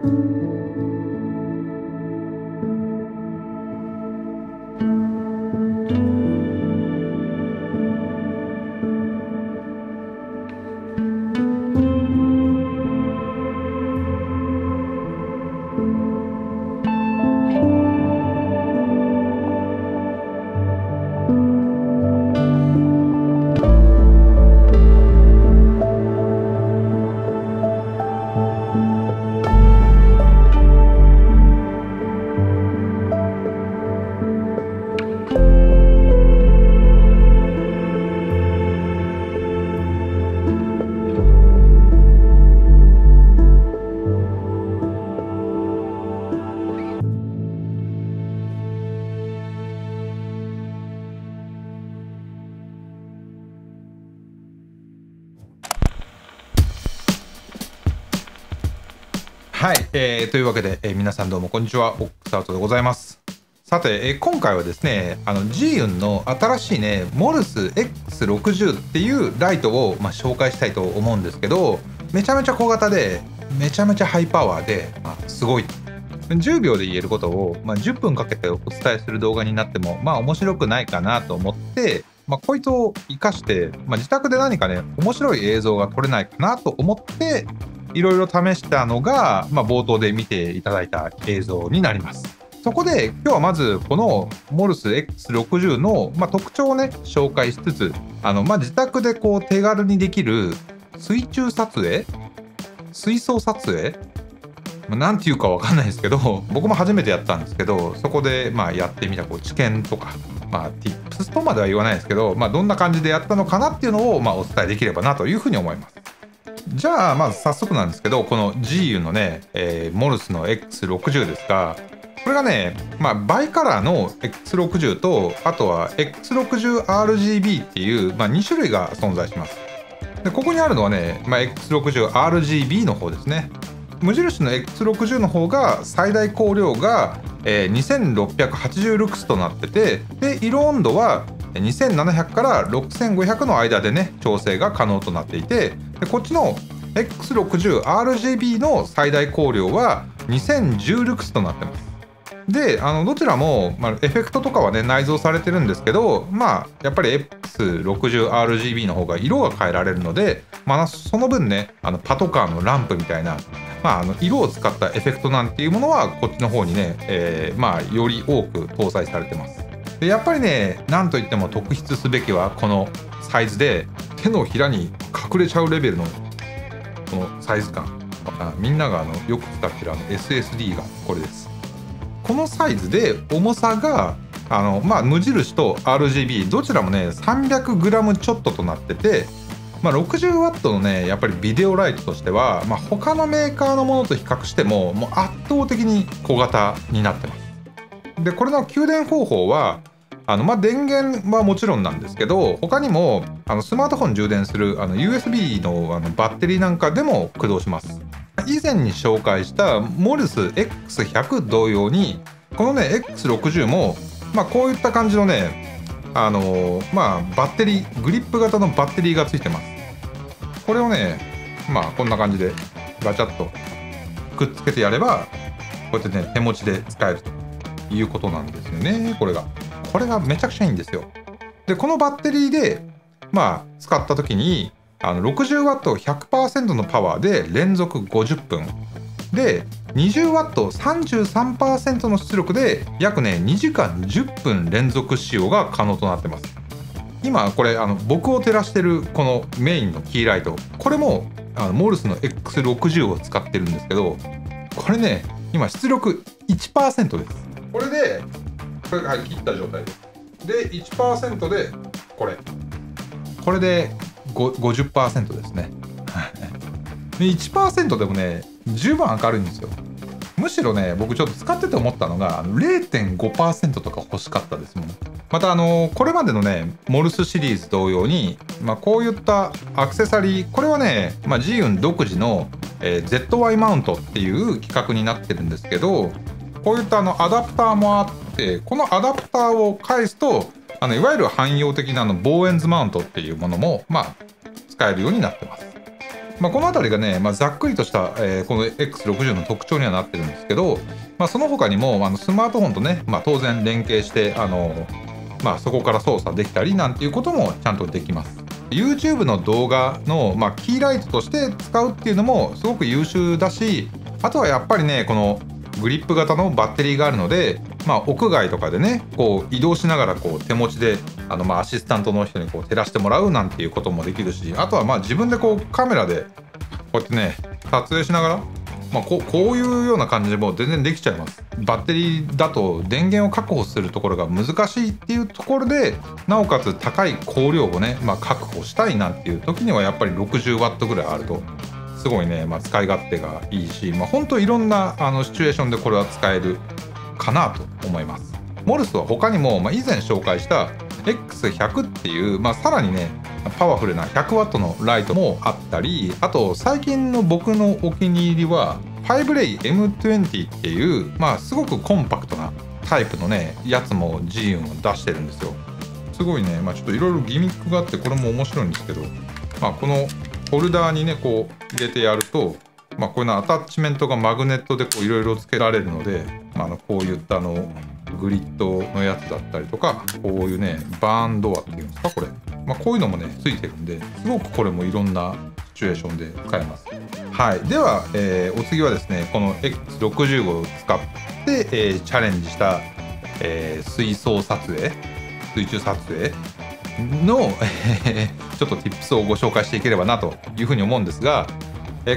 はい、というわけで、皆さんどうもこんにちは、オックスアウトでございます。さて、今回はですね、ジーウンの新しいね、モルス X60 っていうライトを、紹介したいと思うんですけど、めちゃめちゃ小型で、めちゃめちゃハイパワーで、すごい。10秒で言えることを、10分かけてお伝えする動画になっても、面白くないかなと思って、こいつを活かして、自宅で何かね、面白い映像が撮れないかなと思って、いろいろ試したのが、冒頭で見ていただいた映像になります。そこで今日はまずこのモルス X60 の、特徴をね紹介しつつ、自宅でこう手軽にできる水中撮影、水槽撮影、なんていうかわかんないですけど、僕も初めてやったんですけど、そこでやってみたこう知見とか、tips とまでは言わないですけど、どんな感じでやったのかなっていうのをお伝えできればなというふうに思います。じゃあまず早速なんですけど、この GU のね、モルスの X60 ですが、これがね、バイカラーの X60 と、あとは X60RGB っていう、2種類が存在します。でここにあるのはね、X60RGB の方ですね。無印の X60 の方が最大光量が、2680ルクスとなってて、で色温度は2700から6500の間でね調整が可能となっていて、でこっちの X60RGB の最大光量は2010ルクスとなってます。でどちらも、エフェクトとかはね内蔵されてるんですけど、やっぱり X60RGB の方が色が変えられるので、その分ねパトカーのランプみたいな、色を使ったエフェクトなんていうものはこっちの方にね、より多く搭載されてます。でやっぱりね、なんといっても特筆すべきはこのサイズで、手のひらに隠れちゃうレベルのこのサイズ感。みんながよく使ってるSSD がこれです。このサイズで重さが無印と RGB どちらもね 300g ちょっととなってて、60W のねやっぱりビデオライトとしては、他のメーカーのものと比較してももう圧倒的に小型になってます。でこれの給電方法は電源はもちろんなんですけど、他にもスマートフォン充電するUSB のバッテリーなんかでも駆動します。以前に紹介したモルス X100 同様に、このね X60 もこういった感じのねバッテリー、グリップ型のバッテリーがついてます。これをねこんな感じでガチャッとくっつけてやれば、こうやってね手持ちで使えるということなんですよね。これがめちゃくちゃいいんですよ。でこのバッテリーで使った時に60W100% のパワーで連続50分で 20W33% の出力で約ね2時間10分連続使用が可能となってます。今これ僕を照らしてるこのメインのキーライト、これもモルスの X60 を使ってるんですけど、これね今出力 1% です。これで切った状態です。で 1% でこれで50% ですね。で 1% でもね十分明るいんですよ。むしろね僕ちょっと使ってて思ったのが 0.5% とか欲しかったですもん。またこれまでのねモルスシリーズ同様に、こういったアクセサリー、これはね、ジーウン独自の、ZY マウントっていう規格になってるんですけど、こういったアダプターもあって、このアダプターを返すといわゆる汎用的なボーエンズマウントっていうものも使えるようになってます。この辺りがね、ざっくりとした、この X60 の特徴にはなってるんですけど、その他にもスマートフォンとね、当然連携してそこから操作できたりなんていうこともちゃんとできます。YouTube の動画の、キーライトとして使うっていうのもすごく優秀だし、あとはやっぱりねこのグリップ型のバッテリーがあるので、屋外とかでねこう移動しながらこう手持ちでアシスタントの人にこう照らしてもらうなんていうこともできるし、あとは自分でこうカメラでこうやってね撮影しながら、こういうような感じでもう全然できちゃいます。バッテリーだと電源を確保するところが難しいっていうところで、なおかつ高い光量をね、確保したいなんていう時にはやっぱり 60W ぐらいあるとすごいね、使い勝手がいいし、本当いろんなシチュエーションでこれは使えるかなと思います。モルスは他にも、以前紹介した X100 っていう、さらにねパワフルな 100W のライトもあったり、あと最近の僕のお気に入りは 5Ray M20 っていう、すごくコンパクトなタイプのねやつも G 運を出してるんですよ。すごいね、ちょっといろいろギミックがあってこれも面白いんですけど、このホルダーにねこう入れてやると、こういうのアタッチメントがマグネットでいろいろつけられるので、こういったグリッドのやつだったりとか、こういうねバーンドアっていうんですかこれ、こういうのもねついてるんで、すごくこれもいろんなシチュエーションで使えます。はい、では、お次はですねこの X60 を使って、チャレンジした、水中撮影のちょっと Tips をご紹介していければなというふうに思うんですが、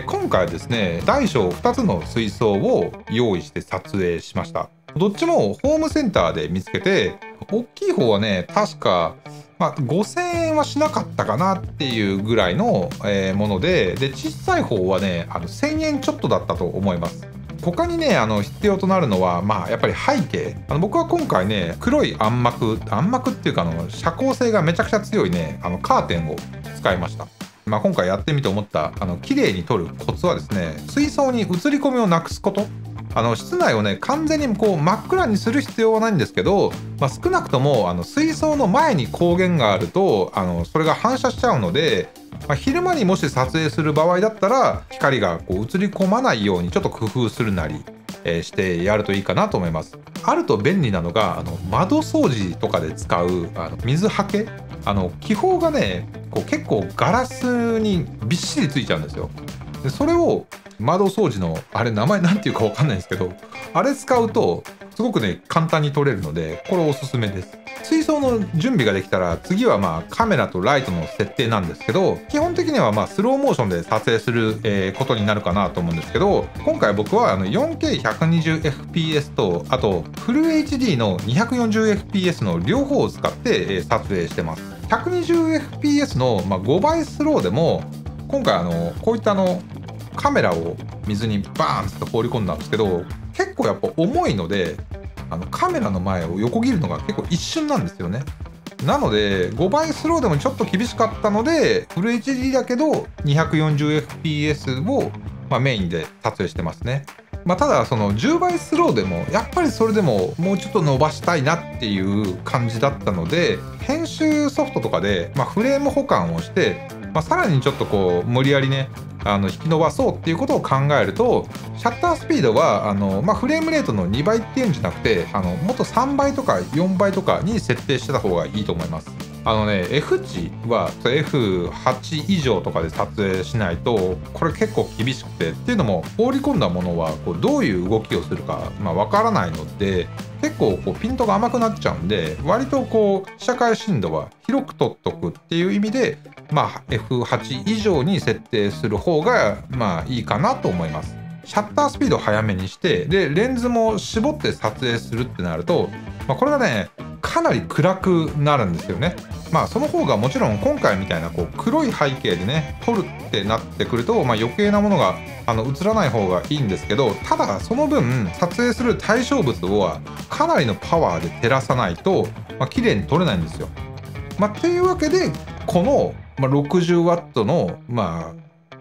今回はですね大小2つの水槽を用意して撮影しました。どっちもホームセンターで見つけて、大きい方はね確か、5000円はしなかったかなっていうぐらいの、もので、小さい方はね1000円ちょっとだったと思います。他にね必要となるのはやっぱり背景。僕は今回ね黒い暗幕っていうか遮光性がめちゃくちゃ強いねカーテンを使いました。今回やってみて思った綺麗に撮るコツはですね、水槽に映り込みをなくすこと。室内をね完全にこう真っ暗にする必要はないんですけど、少なくとも水槽の前に光源があるとそれが反射しちゃうので、昼間にもし撮影する場合だったら光がこう映り込まないようにちょっと工夫するなり、してやるといいかなと思います。あると便利なのが窓掃除とかで使う水はけ。気泡がねこう結構ガラスにびっしりついちゃうんですよ。でそれを窓掃除の名前なんていうかわかんないんですけど、あれ使うとすごくね簡単に撮れるのでこれおすすめです。水槽の準備ができたら次はカメラとライトの設定なんですけど、基本的にはスローモーションで撮影する、ことになるかなと思うんですけど、今回僕は4K120fps とあとフル HD の 240fps の両方を使って、撮影してます。120fps の、5倍スローでも今回こういったカメラを水にバーンと放り込んだんですけど、結構やっぱ重いのでカメラの前を横切るのが結構一瞬なんですよね。なので5倍スローでもちょっと厳しかったのでフル HD だけど 240fps を、メインで撮影してますね。ただその10倍スローでもやっぱりそれでももうちょっと伸ばしたいなっていう感じだったので、編集ソフトとかで、フレーム保管をして、さらにちょっとこう無理やりね引き伸ばそうっていうことを考えると、シャッタースピードはフレームレートの2倍っていうんじゃなくてもっと3倍とか4倍とかに設定してた方がいいと思います。F 値は F8 以上とかで撮影しないとこれ結構厳しくて、っていうのも放り込んだものはこうどういう動きをするかわからないので結構こうピントが甘くなっちゃうんで、割とこう被写界深度は広く取っとくっていう意味でF8 以上に設定する方がいいかなと思います。シャッタースピードを早めにして、でレンズも絞って撮影するってなると、これがねかなり暗くなるんですよね。その方がもちろん今回みたいなこう黒い背景でね撮るってなってくると、余計なものが映らない方がいいんですけど、ただその分撮影する対象物はかなりのパワーで照らさないと、綺麗に撮れないんですよ。っていうわけでこの、60W の、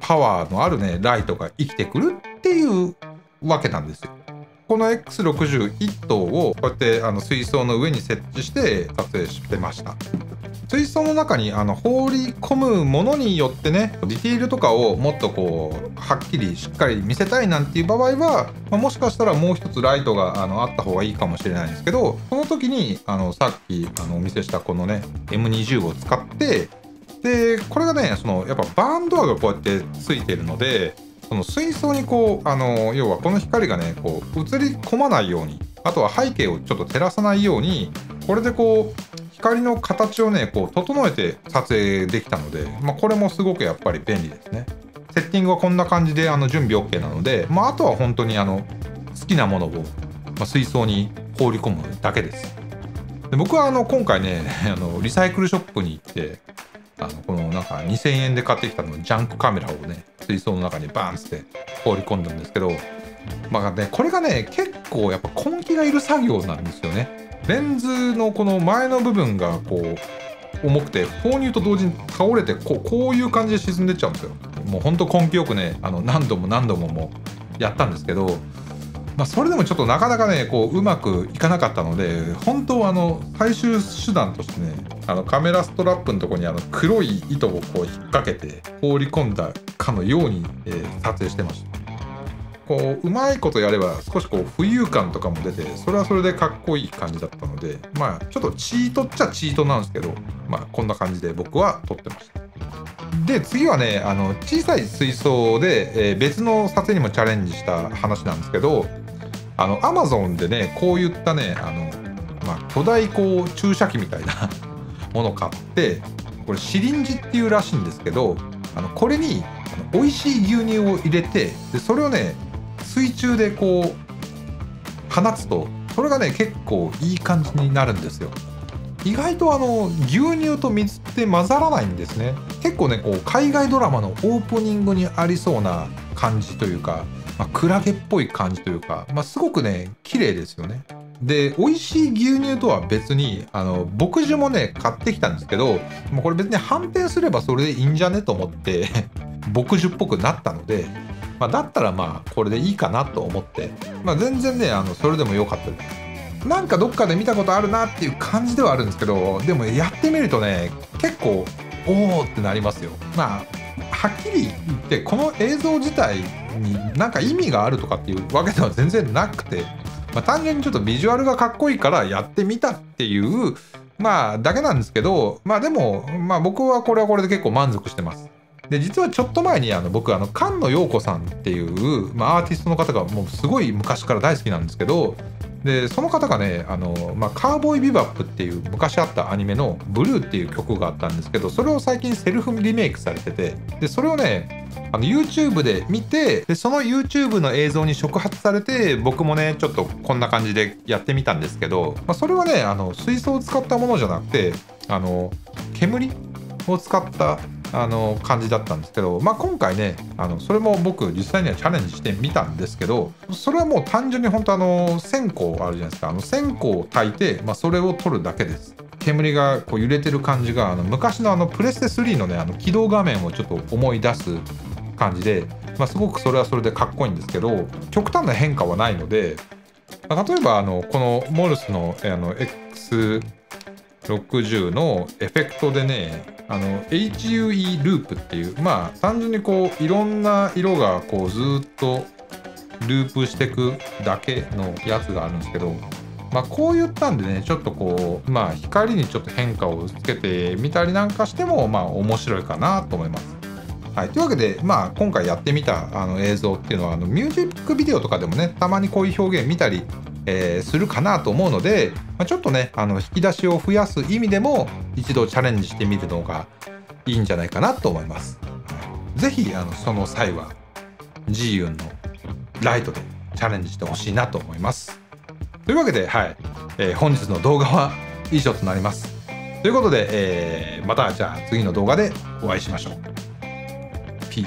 パワーのあるねライトが生きてくるっていうわけなんですよ。この X61 灯をこうやって水槽の上に設置して撮影してました。水槽の中に放り込むものによってね、ディティールとかをもっとこうはっきりしっかり見せたいなんていう場合は、もしかしたらもう一つライトがあった方がいいかもしれないんですけど、その時にさっきお見せしたこのね M20 を使って、でこれがねやっぱバーンドアがこうやってついてるので、その水槽にこう要はこの光がねこう映り込まないように、あとは背景をちょっと照らさないように、これでこう光の形をねこう整えて撮影できたので、これもすごくやっぱり便利ですね。セッティングはこんな感じで準備 OK なので、あとは本当に好きなものを、水槽に放り込むだけです。で僕は今回ねリサイクルショップに行ってこのなんか2000円で買ってきたジャンクカメラをね水槽の中にバーンって放り込んだんですけど、これがね結構やっぱ根気がいる作業なんですよね。レンズのこの前の部分がこう重くて、投入と同時に倒れてこういう感じで沈んでっちゃうんですよ。もうほんと根気よくね何度ももうやったんですけど、それでもちょっとなかなかねこううまくいかなかったので、本当最終手段としてねカメラストラップのところに黒い糸をこう引っ掛けて放り込んだかのように、撮影してました。こううまいことやれば少しこう浮遊感とかも出て、それはそれでかっこいい感じだったので、ちょっとチートっちゃチートなんですけど、こんな感じで僕は撮ってました。で次はね小さい水槽で、別の撮影にもチャレンジした話なんですけど、Amazon でねこういったね巨大こう注射器みたいなものを買って、これシリンジっていうらしいんですけど、これに美味しい牛乳を入れて、でそれをね水中でこう放つと、それがね結構いい感じになるんですよ。意外と牛乳と水って混ざらないんですね。結構ねこう海外ドラマのオープニングにありそうな感じというか、クラゲっぽい感じというか、すごくね綺麗ですよね。で美味しい牛乳とは別に牧場もね買ってきたんですけど、もうこれ別に反転すればそれでいいんじゃねと思って牧場っぽくなったので、だったらこれでいいかなと思って、全然ねそれでも良かったです。なんかどっかで見たことあるなっていう感じではあるんですけど、でもやってみるとね結構おおってなりますよ。はっきり言ってこの映像自体になんか意味があるとかっていうわけでは全然なくて、単純にちょっとビジュアルがかっこいいからやってみたっていうだけなんですけど、でも僕はこれはこれで結構満足してます。で実はちょっと前に僕菅野陽子さんっていう、アーティストの方がもうすごい昔から大好きなんですけど、でその方がねカーボーイビバップっていう昔あったアニメの「ブルー」っていう曲があったんですけど、それを最近セルフリメイクされてて、でそれをねYouTube で見て、でその YouTube の映像に触発されて僕もねちょっとこんな感じでやってみたんですけど、それはね水槽を使ったものじゃなくて煙を使った感じだったんですけど、今回ねそれも僕実際にはチャレンジしてみたんですけど、それはもう単純に本当線香あるじゃないですか。線香を焚いて、それを撮るだけです。煙がこう揺れてる感じが昔のプレステ3のね起動画面をちょっと思い出す感じで、すごくそれはそれでかっこいいんですけど、極端な変化はないので、例えばこのモルスのX60 のエフェクトでねHUE ループっていう、単純にこういろんな色がこうずっとループしていくだけのやつがあるんですけど、こういったんでねちょっとこう光にちょっと変化をつけてみたりなんかしても面白いかなと思います。はい、というわけで今回やってみた映像っていうのはミュージックビデオとかでもねたまにこういう表現見たりするかなと思うので、ちょっとね引き出しを増やす意味でも一度チャレンジしてみるのがいいんじゃないかなと思います。ぜひその際は G ユンのライトでチャレンジしてほしいなと思います。というわけで、本日の動画は以上となります。ということで、またじゃあ次の動画でお会いしましょう。P